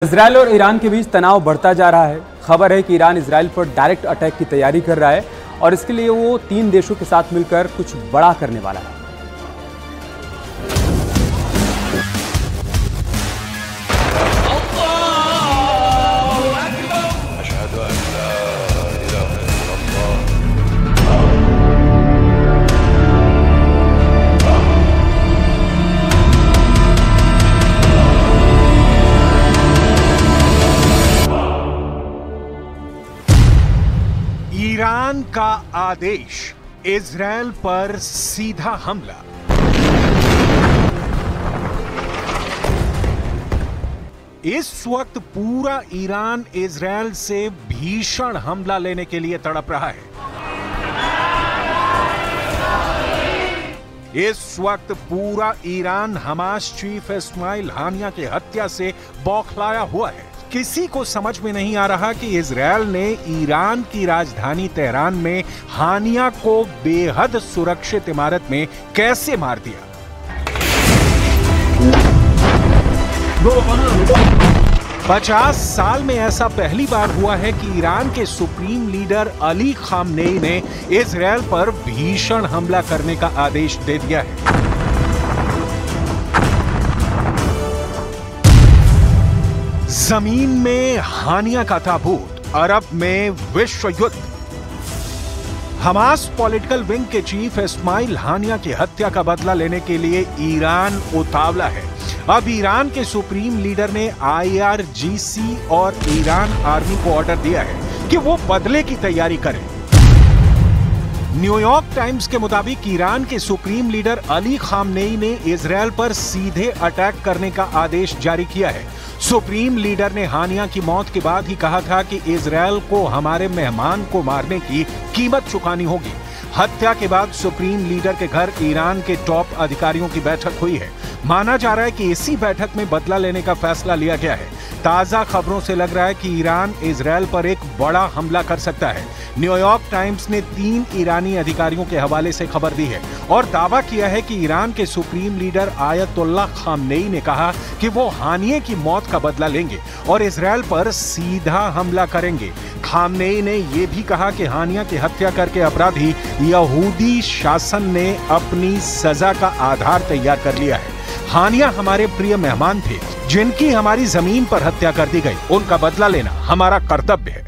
Israel और Iran के बीच तनाव बढ़ता जा रहा है। खबर है कि ईरान इजराइल पर डायरेक्ट अटैक की तैयारी कर रहा है और इसके लिए वो 3 देशों के साथ मिलकर कुछ बड़ा करने वाला है। ईरान का आदेश, इजरायल पर सीधा हमला। इस वक्त पूरा ईरान इजरायल से भीषण हमला लेने के लिए तड़प रहा है। इस वक्त पूरा ईरान हमास चीफ इस्माइल हानिया की हत्या से बौखलाया हुआ है। किसी को समझ में नहीं आ रहा कि इजरायल ने ईरान की राजधानी तेहरान में हानिया को बेहद सुरक्षित इमारत में कैसे मार दिया। 50 साल में ऐसा पहली बार हुआ है कि ईरान के सुप्रीम लीडर अली खामनेई ने इजरायल पर भीषण हमला करने का आदेश दे दिया है। जमीन में हानिया का ताबूत, अरब में विश्व युद्ध। हमास पॉलिटिकल विंग के चीफ इस्माइल हानिया की हत्या का बदला लेने के लिए ईरान उतावला है। अब ईरान के सुप्रीम लीडर ने IRGC और ईरान आर्मी को ऑर्डर दिया है कि वो बदले की तैयारी करें। न्यूयॉर्क टाइम्स के मुताबिक ईरान के सुप्रीम लीडर अली खामनेई ने इजरायल पर सीधे अटैक करने का आदेश जारी किया है। सुप्रीम लीडर ने हानिया की मौत के बाद ही कहा था कि इजरायल को हमारे मेहमान को मारने की कीमत चुकानी होगी। हत्या के बाद सुप्रीम लीडर के घर ईरान के टॉप अधिकारियों की बैठक हुई है। माना जा रहा है कि इसी बैठक में बदला लेने का फैसला लिया गया है। ताजा खबरों से लग रहा है कि ईरान इजरायल पर एक बड़ा हमला कर सकता है। न्यूयॉर्क टाइम्स ने 3 ईरानी अधिकारियों के हवाले से खबर दी है और दावा किया है कि ईरान के सुप्रीम लीडर आयतुल्लाह खामनेई ने कहा कि वो हानिया की मौत का बदला लेंगे और इजरायल पर सीधा हमला करेंगे। खामनेई ने यह भी कहा कि हानिया की हत्या करके अपराधी यहूदी शासन ने अपनी सजा का आधार तैयार कर लिया है। हानिया हमारे प्रिय मेहमान थे जिनकी हमारी जमीन पर हत्या कर दी गई। उनका बदला लेना हमारा कर्तव्य है।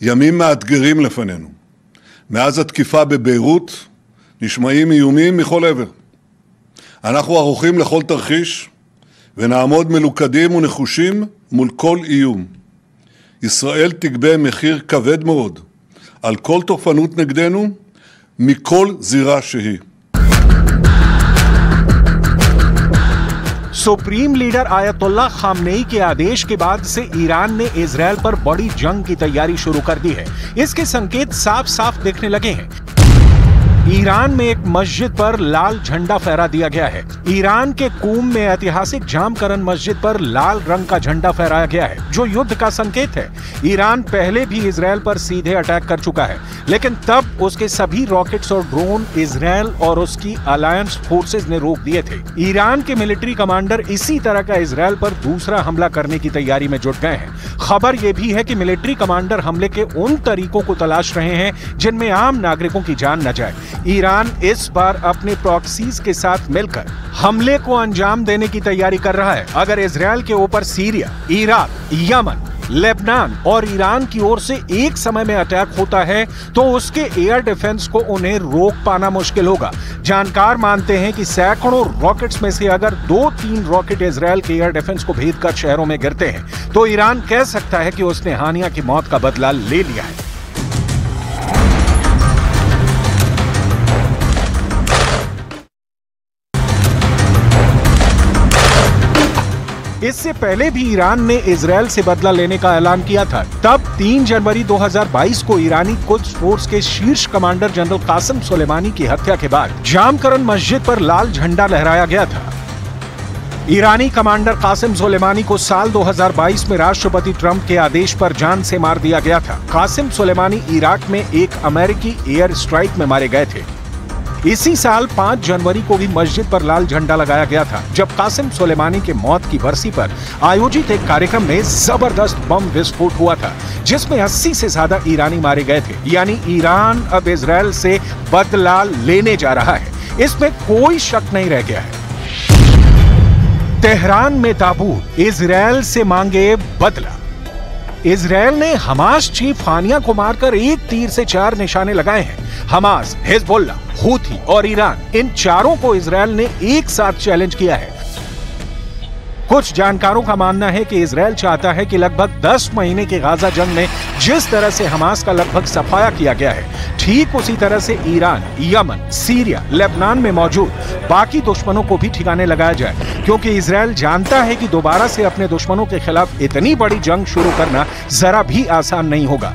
ימים מאתגרים לפנינו. מאז התקיפה בביירות נשמעים איומים מכל עבר. אנחנו ערוכים לכל תרחיש ונעמוד מלוכדים ונחושים מול כל איום. ישראל תגבה מחיר כבד מאוד על כל תוקפנות נגדנו מכל זירה שהיא. सुप्रीम लीडर आयतुल्लाह खामनेई के आदेश के बाद से ईरान ने इजरायल पर बड़ी जंग की तैयारी शुरू कर दी है। इसके संकेत साफ साफ दिखने लगे हैं। ईरान में एक मस्जिद पर लाल झंडा फहरा दिया गया है। ईरान के कूम में ऐतिहासिक जामकरन मस्जिद पर लाल रंग का झंडा फहराया गया है जो युद्ध का संकेत है। ईरान पहले भी इजरायल पर सीधे अटैक कर चुका है लेकिन तब उसके सभी रॉकेट्स और ड्रोन इजरायल और उसकी अलायंस फोर्सेज ने रोक दिए थे। ईरान के मिलिट्री कमांडर इसी तरह का इजरायल पर दूसरा हमला करने की तैयारी में जुट गए हैं। खबर यह भी है कि मिलिट्री कमांडर हमले के उन तरीकों को तलाश रहे हैं जिनमें आम नागरिकों की जान न जाए। ईरान इस बार अपने प्रॉक्सीज के साथ मिलकर हमले को अंजाम देने की तैयारी कर रहा है। अगर इजरायल के ऊपर सीरिया, इराक, यमन, लेबनान और ईरान की ओर से एक समय में अटैक होता है तो उसके एयर डिफेंस को उन्हें रोक पाना मुश्किल होगा। जानकार मानते हैं कि सैकड़ों रॉकेट्स में से अगर 2-3 रॉकेट इजरायल के एयर डिफेंस को भेद कर शहरों में गिरते हैं तो ईरान कह सकता है कि उसने हानिया की मौत का बदला ले लिया है। इससे पहले भी ईरान ने इजरायल से बदला लेने का ऐलान किया था। तब 3 जनवरी 2022 को ईरानी कुद्स फोर्स के शीर्ष कमांडर जनरल कासिम सुलेमानी की हत्या के बाद जामकरन मस्जिद पर लाल झंडा लहराया गया था। ईरानी कमांडर कासिम सुलेमानी को साल 2022 में राष्ट्रपति ट्रंप के आदेश पर जान से मार दिया गया था। कासिम सुलेमानी इराक में एक अमेरिकी एयर स्ट्राइक में मारे गए थे। इसी साल 5 जनवरी को भी मस्जिद पर लाल झंडा लगाया गया था, जब कासिम सुलेमानी के मौत की बरसी पर आयोजित एक कार्यक्रम में जबरदस्त बम विस्फोट हुआ था, जिसमें 80 से ज्यादा ईरानी मारे गए थे। यानी ईरान अब इजरायल से बदला लेने जा रहा है, इसमें कोई शक नहीं रह गया है। तेहरान में ताबूत, इजरायल से मांगे बदला। इजरायल ने हमास चीफ हानिया को मारकर एक तीर से 4 निशाने लगाए हैं। हमास, हिजबुल्लाह, हूथी और ईरान, इन चारों को इजरायल ने एक साथ चैलेंज किया है। कुछ जानकारों का मानना है कि इजरायल चाहता है कि लगभग 10 महीने की गाजा जंग में जिस तरह से हमास का लगभग सफाया किया गया है, ठीक उसी तरह से ईरान, यमन, सीरिया, लेबनान में मौजूद बाकी दुश्मनों को भी ठिकाने लगाया जाए, क्योंकि इजरायल जानता है कि दोबारा से अपने दुश्मनों के खिलाफ इतनी बड़ी जंग शुरू करना जरा भी आसान नहीं होगा।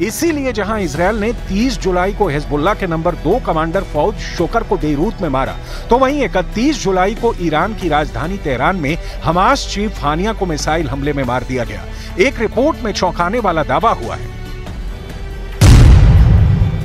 इसीलिए जहां इजरायल ने 30 जुलाई को हिजबुल्लाह के नंबर 2 कमांडर फौज शोकर को बेरूत में मारा, तो वहीं 31 जुलाई को ईरान की राजधानी तेहरान में हमास चीफ हानिया को मिसाइल हमले में मार दिया गया। एक रिपोर्ट में चौंकाने वाला दावा हुआ है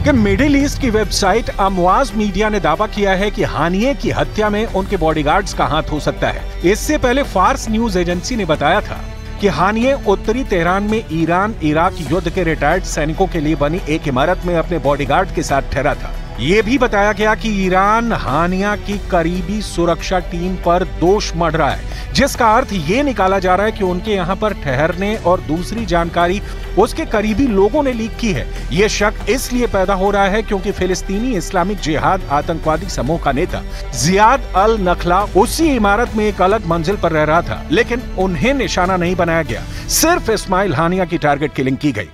कि मिडिल ईस्ट की वेबसाइट अमवाज मीडिया ने दावा किया है कि हानिया की हत्या में उनके बॉडीगार्ड्स का हाथ हो सकता है। इससे पहले फार्स न्यूज एजेंसी ने बताया था कि हानिया उत्तरी तेहरान में ईरान इराक युद्ध के रिटायर्ड सैनिकों के लिए बनी एक इमारत में अपने बॉडीगार्ड के साथ ठहरा था। ये भी बताया गया कि ईरान हानिया की करीबी सुरक्षा टीम पर दोष मढ़ रहा है, जिसका अर्थ ये निकाला जा रहा है कि उनके यहाँ पर ठहरने और दूसरी जानकारी उसके करीबी लोगों ने लीक की है। ये शक इसलिए पैदा हो रहा है क्योंकि फिलिस्तीनी इस्लामिक जिहाद आतंकवादी समूह का नेता जियाद अल नखला उसी इमारत में एक अलग मंजिल पर रह रहा था, लेकिन उन्हें निशाना नहीं बनाया गया, सिर्फ इस्माइल हानिया की टारगेट किलिंग की गई।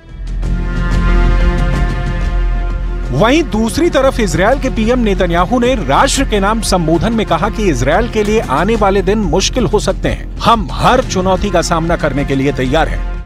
वहीं दूसरी तरफ इजरायल के पीएम नेतन्याहू ने राष्ट्र के नाम संबोधन में कहा कि इजरायल के लिए आने वाले दिन मुश्किल हो सकते हैं, हम हर चुनौती का सामना करने के लिए तैयार हैं।